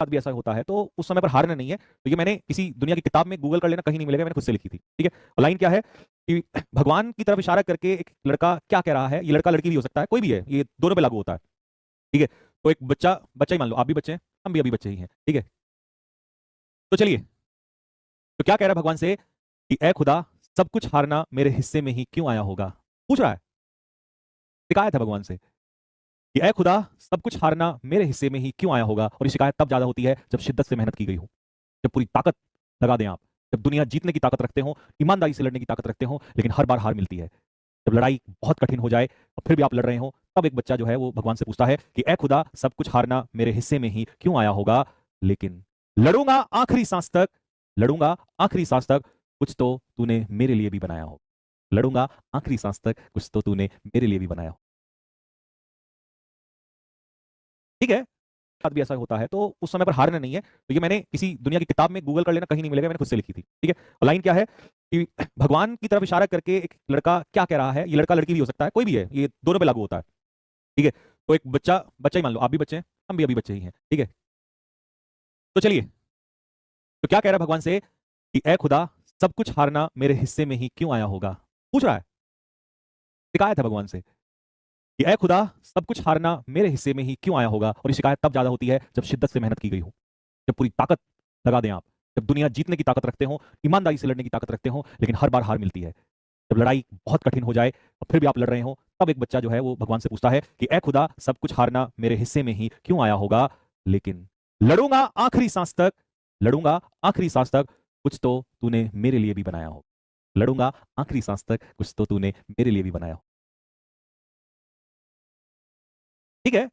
साथ भी ऐसा होता है तो उस समय पर हारना नहीं है। तो ये मैंने किसी दुनिया की किताब में गूगल कर लेना, कहीं नहीं मिलेगा, मैंने खुद से लिखी थी। ठीक है, और लाइन क्या है कि भगवान की तरफ इशारा करके एक लड़का क्या कह रहा है, ये लड़का लड़की भी हो सकता है, कोई भी है, ये दोनों पे लागू होता है। ठीक है, तो एक बच्चा बच्चा ही मान लो, आप भी बच्चे हैं, हम भी अभी बच्चे ही हैं। ठीक है, तो चलिए, तो क्या कह रहा है भगवान से कि ऐ खुदा, सब कुछ हारना मेरे हिस्से में ही क्यों आया होगा। पूछ रहा है, शिकायत है भगवान से कि ऐ खुदा, सब कुछ हारना मेरे हिस्से में ही क्यों आया होगा। और ये शिकायत तब ज्यादा होती है जब शिद्दत से मेहनत की गई हो, जब पूरी ताकत लगा दें आप, जब दुनिया जीतने की ताकत रखते हो, ईमानदारी से लड़ने की ताकत रखते हो, लेकिन हर बार हार मिलती है। जब लड़ाई बहुत कठिन हो जाए और फिर भी आप लड़ रहे हो, तब एक बच्चा जो है वो भगवान से पूछता है कि ऐ खुदा, सब कुछ हारना मेरे हिस्से में ही क्यों आया होगा, लेकिन लड़ूंगा आखिरी सांस तक, लड़ूंगा आखिरी सांस तक, कुछ तो तूने मेरे लिए भी बनाया हो। लड़ूंगा आखिरी सांस तक, कुछ तो तूने मेरे लिए भी बनाया हो। ठीक है, साथ भी ऐसा होता है तो उस समय पर हारना नहीं है। तो ये मैंने किसी दुनिया की किताब में गूगल कर लेना, कहीं नहीं मिलेगा, मैंने खुद से लिखी थी। ठीक है, और लाइन क्या है कि भगवान की तरफ इशारा करके एक लड़का क्या कह रहा है, ये लड़का लड़की भी हो सकता है, कोई भी है, ये दोनों पे लागू होता है। ठीक है, तो एक बच्चा बच्चा ही मान लो, आप भी बच्चे हैं, हम भी अभी बच्चे ही हैं। ठीक है, तो चलिए, तो क्या कह रहा है भगवान से कि ऐ खुदा, सब कुछ हारना मेरे हिस्से में ही क्यों आया होगा। पूछ रहा है, शिकायत है भगवान से कि ऐ खुदा, सब कुछ हारना मेरे हिस्से में ही क्यों आया होगा। और ये शिकायत तब ज्यादा होती है जब शिद्दत से मेहनत की गई हो, जब पूरी ताकत लगा दें आप, जब दुनिया जीतने की ताकत रखते हो, ईमानदारी से लड़ने की ताकत रखते हो, लेकिन हर बार हार मिलती है। जब लड़ाई बहुत कठिन हो जाए और फिर भी आप लड़ रहे हो, तब एक बच्चा जो है वो भगवान से पूछता है कि ऐ खुदा, सब कुछ हारना मेरे हिस्से में ही क्यों आया होगा, लेकिन लड़ूंगा आखिरी सांस तक, लड़ूंगा आखिरी सांस तक, कुछ तो तूने मेरे लिए भी बनाया हो। लड़ूंगा आखिरी सांस तक, कुछ तो तूने मेरे लिए भी बनाया हो। ठीक है,